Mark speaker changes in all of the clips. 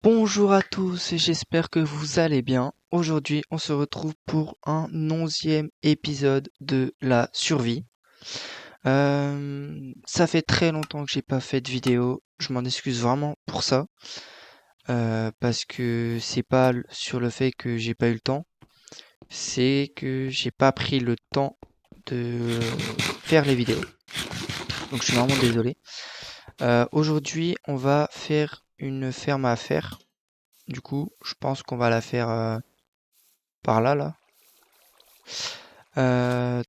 Speaker 1: Bonjour à tous et j'espère que vous allez bien. Aujourd'hui, on se retrouve pour un 11e épisode de la survie. Ça fait très longtemps que j'ai pas fait de vidéo. Je m'en excuse vraiment pour ça. Parce que c'est pas sur le fait que j'ai pas eu le temps. C'est que j'ai pas pris le temps de faire les vidéos. Donc je suis vraiment désolé. Aujourd'hui, on va faire une ferme à faire. Du coup, je pense qu'on va la faire par là, là.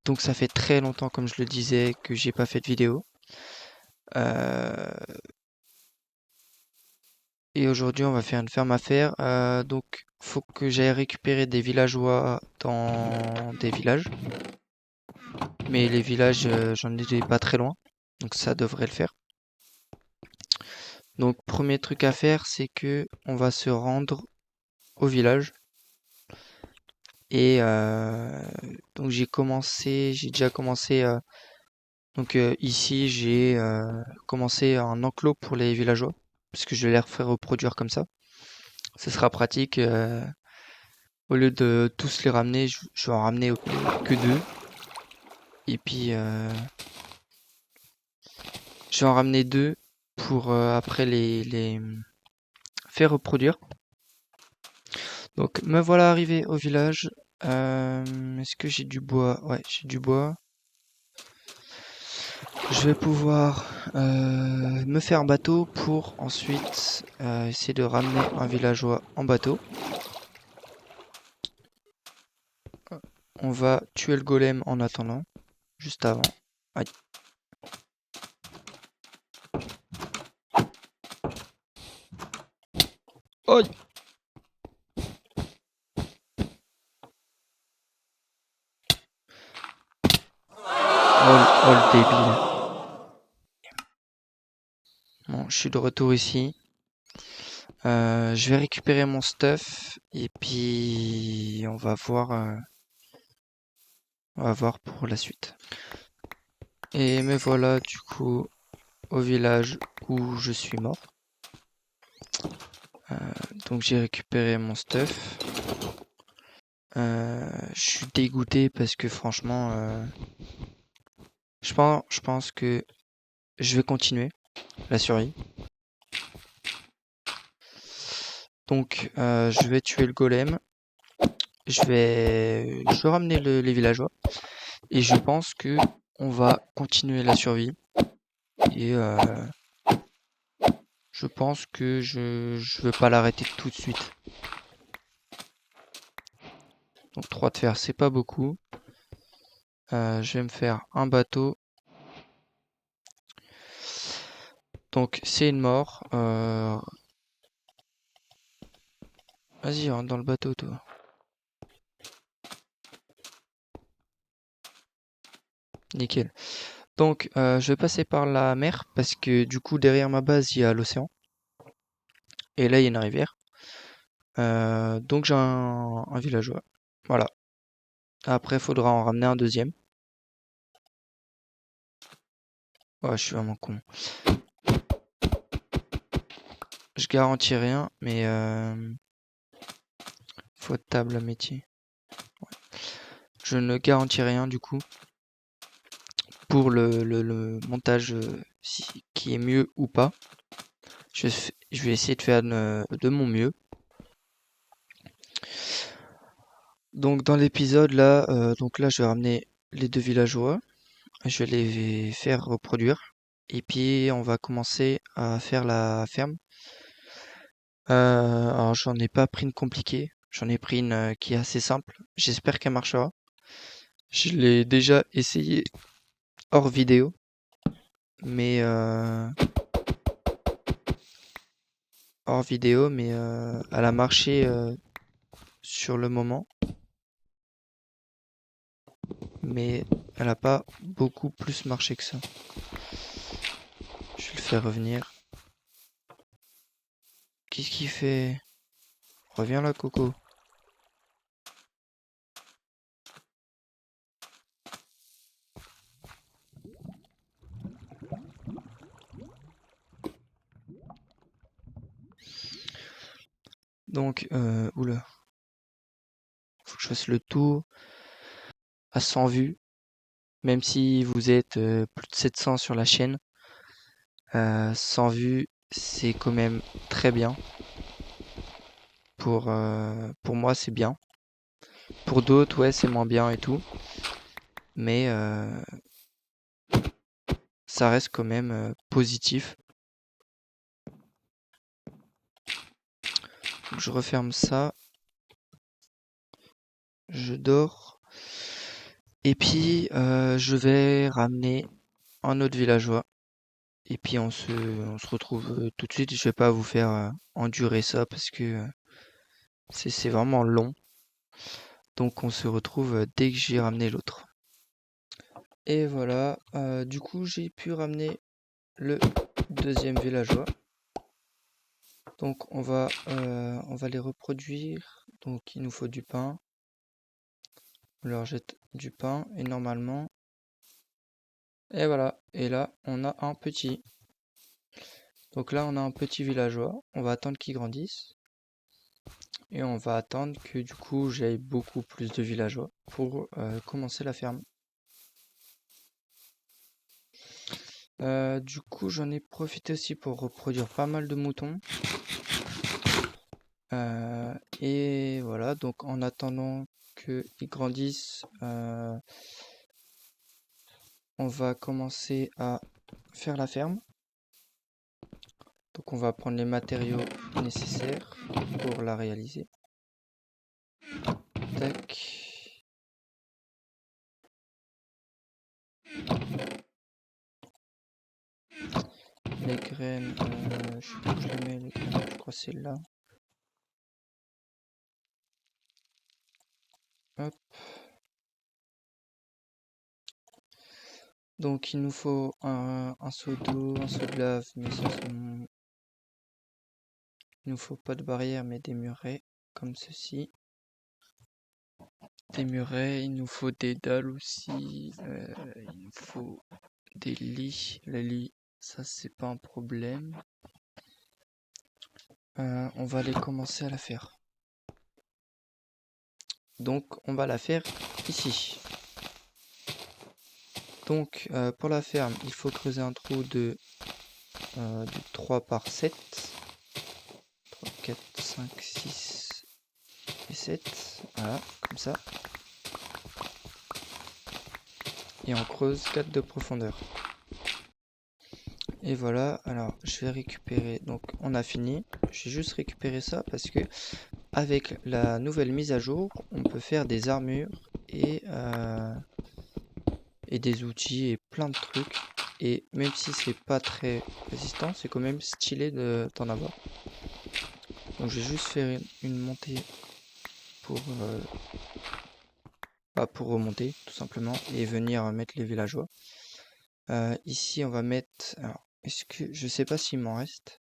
Speaker 1: Donc ça fait très longtemps, comme je le disais, que j'ai pas fait de vidéo. Euh, et aujourd'hui, on va faire une ferme à faire. Donc, faut que j'aille récupérer des villageois dans des villages. Mais les villages, j'en ai pas très loin. Donc ça devrait le faire. Donc, premier truc à faire, c'est que on va se rendre au village. Et donc j'ai déjà commencé. Donc ici, j'ai commencé un enclos pour les villageois, parce que je vais les refaire reproduire comme ça. Ce sera pratique. Au lieu de tous les ramener, je vais en ramener que deux. Et puis, je vais en ramener deux pour après les faire reproduire. Donc me voilà arrivé au village. Est-ce que j'ai du bois? Ouais, j'ai du bois. Je vais pouvoir me faire un bateau pour ensuite essayer de ramener un villageois en bateau. On va tuer le golem en attendant, juste avant. Aïe. Aïe. Oh le débile. Bon, je suis de retour ici. Je vais récupérer mon stuff et puis on va voir pour la suite. Et me voilà du coup au village où je suis mort. Euh, donc j'ai récupéré mon stuff. Je suis dégoûté parce que franchement, je pense que je vais continuer la survie. Donc je vais tuer le golem. Je vais ramener les villageois. Et je pense que on va continuer la survie. Et je pense que je veux pas l'arrêter tout de suite. Donc 3 de fer, c'est pas beaucoup. Je vais me faire un bateau. Donc c'est une mort. Vas-y, rentre dans le bateau, toi. Nickel. Donc je vais passer par la mer parce que du coup derrière ma base il y a l'océan. Et là il y a une rivière. Donc j'ai un villageois. Voilà. Après il faudra en ramener un deuxième. Oh, je suis vraiment con. Je garantis rien, mais faute table à métier. Je ne garantis rien du coup pour le montage qui est mieux ou pas. Je vais essayer de faire de mon mieux. Donc dans l'épisode là, donc là je vais ramener les deux villageois, je vais les faire reproduire et puis on va commencer à faire la ferme. Alors j'en ai pas pris une compliquée, j'en ai pris une qui est assez simple. J'espère qu'elle marchera. Je l'ai déjà essayé hors vidéo, mais elle a marché sur le moment, mais elle a pas beaucoup plus marché que ça. Je vais le faire revenir. Qu'est-ce qu'il fait? Reviens là, Coco. Donc, oula, faut que je fasse le tour à 100 vues, même si vous êtes plus de 700 sur la chaîne. 100 vues, c'est quand même très bien. Pour moi, c'est bien. Pour d'autres, ouais, c'est moins bien et tout. Mais ça reste quand même positif. Donc, je referme ça. Je dors. Et puis, je vais ramener un autre villageois. Et puis, on se retrouve tout de suite. Je vais pas vous faire endurer ça parce que c'est vraiment long. Donc, on se retrouve dès que j'ai ramené l'autre. Et voilà. Du coup, j'ai pu ramener le deuxième villageois. Donc, on va les reproduire. Donc, il nous faut du pain. On leur jette du pain. Et normalement... Et voilà. Et là, on a un petit. Donc là, on a un petit villageois. On va attendre qu'il grandisse. Et on va attendre que du coup, j'aille beaucoup plus de villageois pour commencer la ferme. Du coup, j'en ai profité aussi pour reproduire pas mal de moutons. Et voilà, donc en attendant qu'ils grandissent, on va commencer à faire la ferme. Donc on va prendre les matériaux nécessaires pour la réaliser. Tac. Les graines, je sais pas où je les mets, les graines, je crois que c'est là. Hop. Donc il nous faut un seau d'eau, un seau de lave, mais ça c'est bon. Il nous faut pas de barrière, mais des murets, comme ceci. Des murets, il nous faut des dalles aussi. Il nous faut des lits. Les lits, ça c'est pas un problème. On va aller commencer à la faire. Donc on va la faire ici. Donc pour la ferme, il faut creuser un trou de 3 par 7. 3, 4, 5, 6 et 7. Voilà, comme ça. Et on creuse 4 de profondeur. Et voilà, alors je vais récupérer, donc on a fini, je vais juste récupérer ça parce que avec la nouvelle mise à jour, on peut faire des armures et des outils et plein de trucs. Et même si c'est pas très résistant, c'est quand même stylé d'en avoir. Donc je vais juste faire une montée pour, pour remonter tout simplement et venir mettre les villageois. Ici on va mettre, alors est-ce que, je sais pas s'il m'en reste.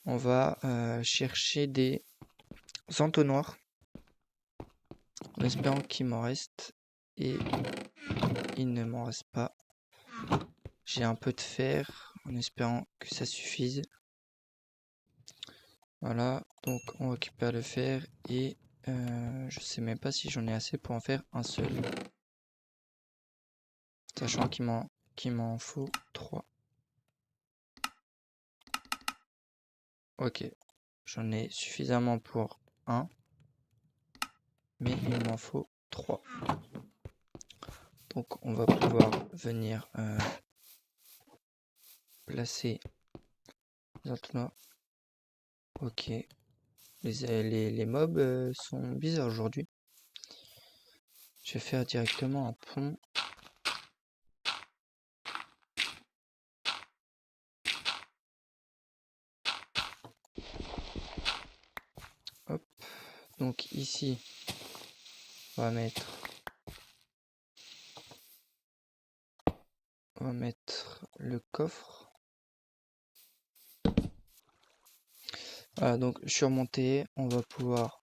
Speaker 1: On va chercher des entonnoirs en espérant qu'il m'en reste et il ne m'en reste pas. J'ai un peu de fer en espérant que ça suffise. Voilà, donc on récupère le fer et je sais même pas si j'en ai assez pour en faire un seul. Sachant qu'il m'en faut 3. Ok, j'en ai suffisamment pour 1. Mais il m'en faut 3. Donc on va pouvoir venir placer les entonnoirs. Ok. Les mobs sont bizarres aujourd'hui. Je vais faire directement un pont. Hop. Donc ici, on va mettre le coffre. Voilà, donc je suis remonté. On va pouvoir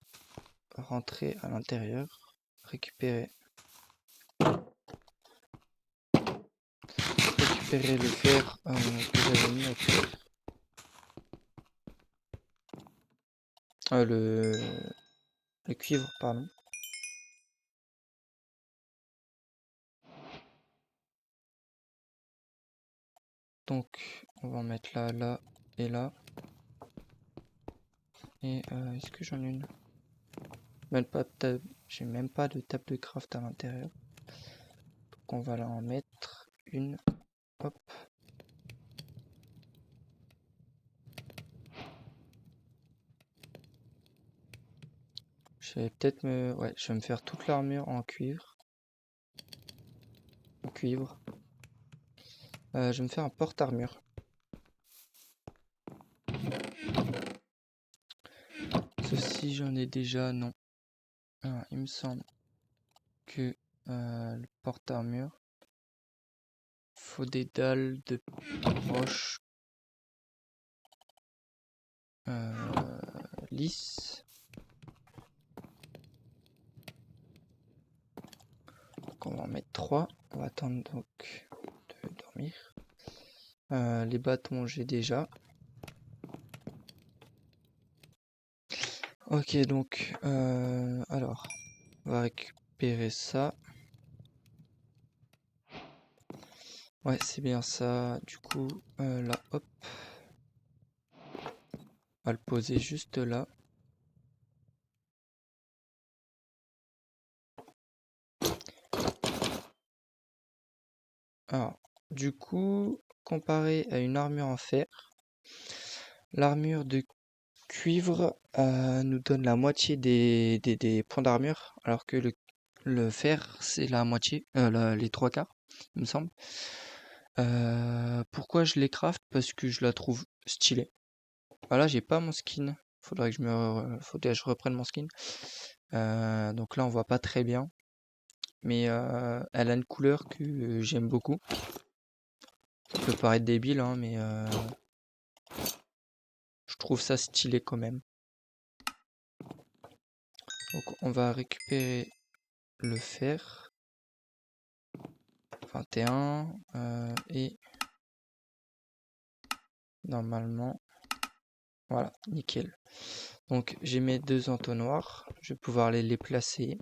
Speaker 1: rentrer à l'intérieur, récupérer le fer que j'avais mis à cuire. Le cuivre, pardon. Donc, on va en mettre là, là et là. Et est-ce que j'en ai une? J'ai même pas de table de craft à l'intérieur. Donc, on va là en mettre une. Hop. Je vais peut-être me... Ouais, je vais me faire toute l'armure en cuivre. En cuivre. Je vais me faire un porte-armure. Ceci, j'en ai déjà, non. Alors, il me semble que le porte-armure, faut des dalles de roche lisses. Donc on va en mettre 3. On va attendre donc de dormir. Les bâtons, j'ai déjà. Ok, donc alors, on va récupérer ça. Ouais, c'est bien ça. Du coup, là, hop. On va le poser juste là. Alors, du coup, comparé à une armure en fer, l'armure de cuivre nous donne la moitié des points d'armure, alors que le fer, c'est la moitié, les 3/4, il me semble. Pourquoi je les craft? Parce que je la trouve stylée. Voilà, j'ai pas mon skin. Faudrait que je reprenne mon skin. Donc là, on voit pas très bien. Mais elle a une couleur que j'aime beaucoup. Ça peut paraître débile, hein, mais je trouve ça stylé quand même. Donc on va récupérer le fer. 21. Et normalement, voilà, nickel. Donc j'ai mes 2 entonnoirs. Je vais pouvoir les placer.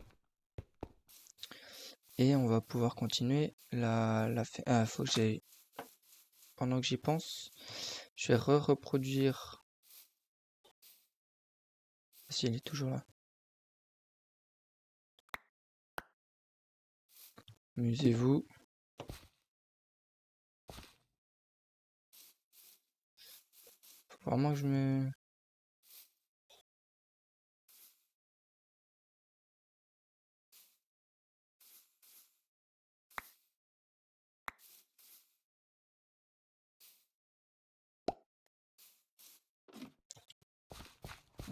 Speaker 1: Et on va pouvoir continuer faut que j'ai... Pendant que j'y pense, je vais reproduire... Si, il est toujours là. Amusez-vous. Faut vraiment que je me...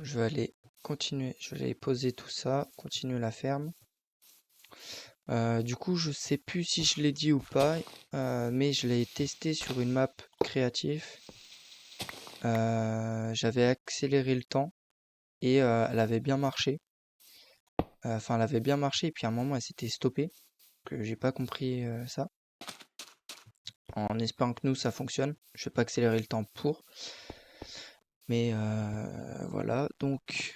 Speaker 1: Je vais aller continuer. Je vais aller poser tout ça. Continuer la ferme. Du coup, je sais plus si je l'ai dit ou pas, mais je l'ai testé sur une map créative. J'avais accéléré le temps et elle avait bien marché. Enfin, elle avait bien marché et puis à un moment, elle s'était stoppée. Que j'ai pas compris ça. En espérant que nous, ça fonctionne. Je vais pas accélérer le temps pour. Mais voilà, donc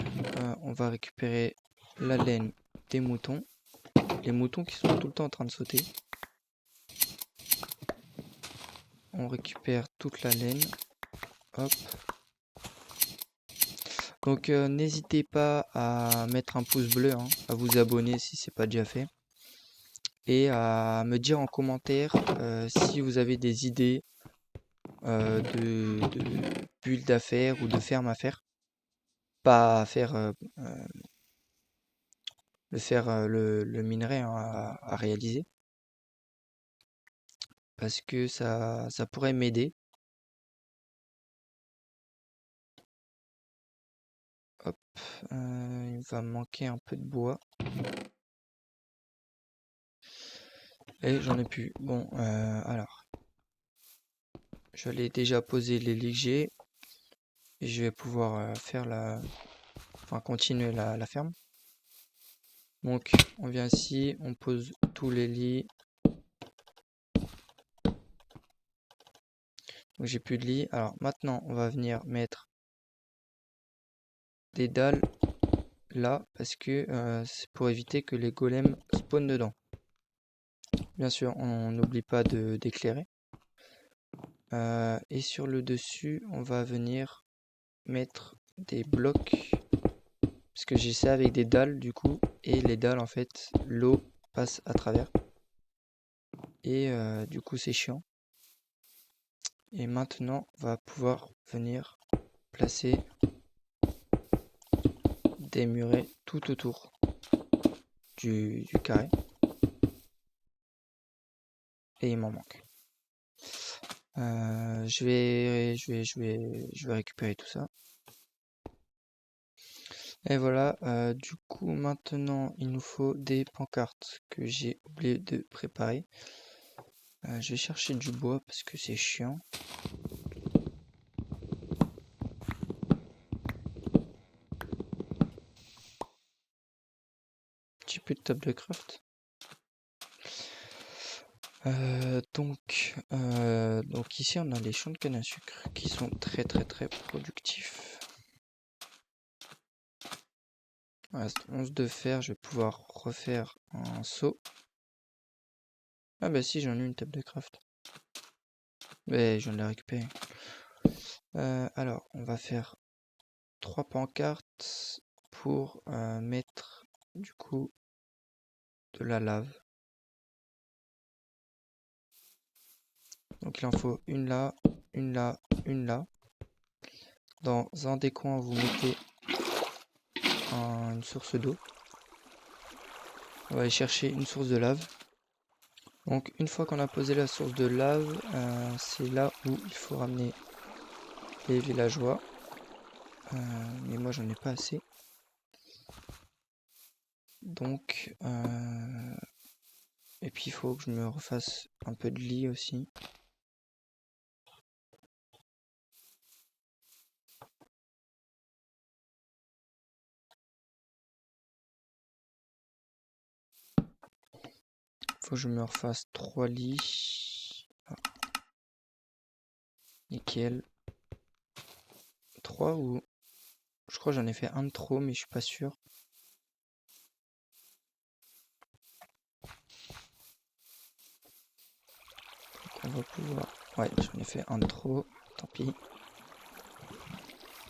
Speaker 1: on va récupérer la laine des moutons. Les moutons qui sont tout le temps en train de sauter. On récupère toute la laine. Hop. Donc n'hésitez pas à mettre un pouce bleu, hein, à vous abonner si c'est pas déjà fait. Et à me dire en commentaire si vous avez des idées de build à faire ou de ferme à faire. Pas à faire le minerai, hein, à réaliser. Parce que ça pourrait m'aider. Hop, il va me manquer un peu de bois. Et j'en ai plus. Bon, alors. Je l'ai déjà posé les lits que j'ai. Et je vais pouvoir faire enfin, continuer la ferme. Donc, on vient ici, on pose tous les lits. Donc, j'ai plus de lit. Alors, maintenant, on va venir mettre des dalles là parce que c'est pour éviter que les golems spawnent dedans. Bien sûr, on n'oublie pas d'éclairer. Et sur le dessus, on va venir mettre des blocs. Parce que j'ai ça avec des dalles du coup. Et les dalles, en fait, l'eau passe à travers. Et du coup, c'est chiant. Et maintenant, on va pouvoir venir placer des murets tout autour du carré. Et il m'en manque. Je vais récupérer tout ça. Et voilà, du coup maintenant il nous faut des pancartes que j'ai oublié de préparer. Je vais chercher du bois parce que c'est chiant. Petit peu de table de craft. Donc ici on a les champs de canne à sucre qui sont très productifs. Voilà, 11 de fer, je vais pouvoir refaire un seau. Ah bah si, j'en ai une table de craft. Mais je viens de la récupérer. Alors, on va faire 3 pancartes pour mettre du coup de la lave. Donc il en faut une là, une là, une là. Dans un des coins, vous mettez une source d'eau. On va aller chercher une source de lave. Donc une fois qu'on a posé la source de lave, c'est là où il faut ramener les villageois. Mais moi j'en ai pas assez. Donc et puis il faut que je me refasse un peu de lit aussi. Faut que je me refasse 3 lits. Ah. Nickel. 3 ou... Je crois que j'en ai fait un de trop, mais je suis pas sûr. Donc on va pouvoir... Ouais, j'en ai fait un de trop. Tant pis.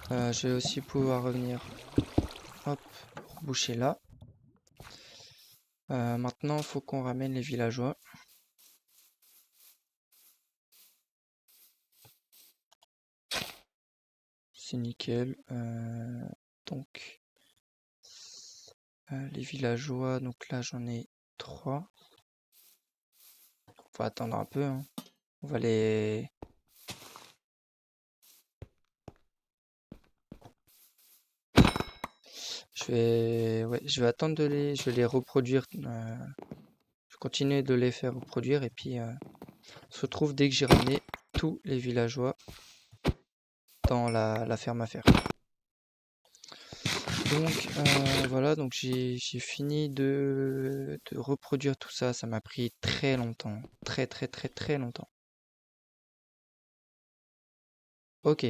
Speaker 1: Je vais aussi pouvoir revenir... Hop, reboucher là. Maintenant, il faut qu'on ramène les villageois. C'est nickel. Donc... les villageois, donc là j'en ai 3. Faut attendre un peu, hein. On va les... je vais attendre je vais les reproduire. Je vais continuer de les faire reproduire et puis on se retrouve dès que j'ai ramené tous les villageois dans la ferme à faire. Donc voilà, donc j'ai fini de reproduire tout ça. Ça m'a pris très longtemps, très longtemps. Ok.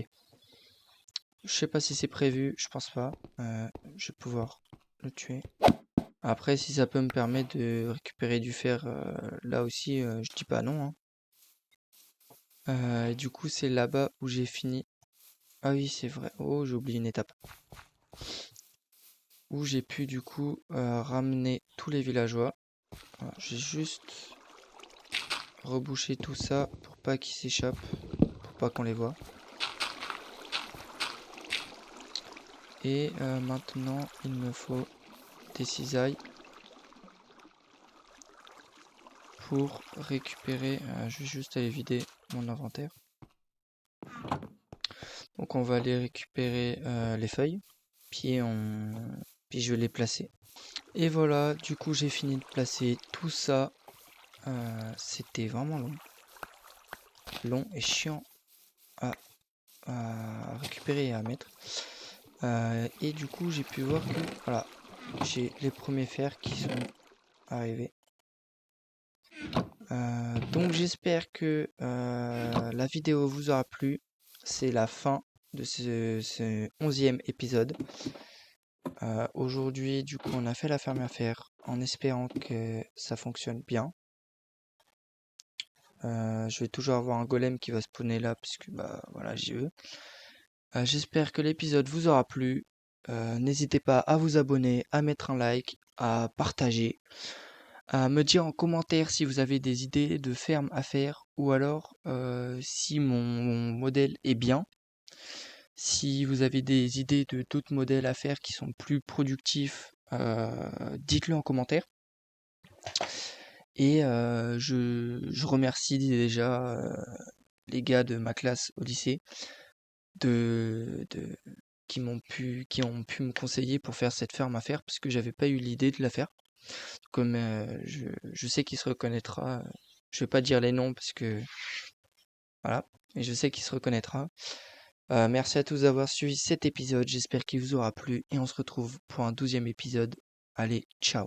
Speaker 1: Je sais pas si c'est prévu, je pense pas. Je vais pouvoir le tuer. Après, si ça peut me permettre de récupérer du fer là aussi, je dis pas non, hein. Et du coup, c'est là-bas où j'ai fini. Ah oui, c'est vrai. Oh, j'ai oublié une étape. Où j'ai pu du coup ramener tous les villageois. J'ai juste rebouché tout ça pour pas qu'ils s'échappent, pour pas qu'on les voit. Et maintenant, il me faut des cisailles pour récupérer. Je vais juste aller vider mon inventaire. Donc on va aller récupérer les feuilles, puis je vais les placer. Et voilà, du coup j'ai fini de placer tout ça. C'était vraiment long et chiant à récupérer et à mettre. Et du coup j'ai pu voir que voilà, j'ai les premiers fers qui sont arrivés. Donc j'espère que la vidéo vous aura plu. C'est la fin de ce 11e épisode. Aujourd'hui, du coup, on a fait la ferme à faire en espérant que ça fonctionne bien. Je vais toujours avoir un golem qui va spawner là, puisque bah voilà, j'y veux. J'espère que l'épisode vous aura plu. N'hésitez pas à vous abonner, à mettre un like, à partager, à me dire en commentaire si vous avez des idées de ferme à faire ou alors si mon modèle est bien. Si vous avez des idées de d'autres modèles à faire qui sont plus productifs, dites-le en commentaire. Et je remercie déjà les gars de ma classe au lycée de qui ont pu me conseiller pour faire cette ferme à faire parce que j'avais pas eu l'idée de la faire. Comme je sais qu'il se reconnaîtra. Je vais pas dire les noms parce que voilà, mais je sais qu'il se reconnaîtra. Merci à tous d'avoir suivi cet épisode, j'espère qu'il vous aura plu et on se retrouve pour un 12e épisode. Allez, ciao!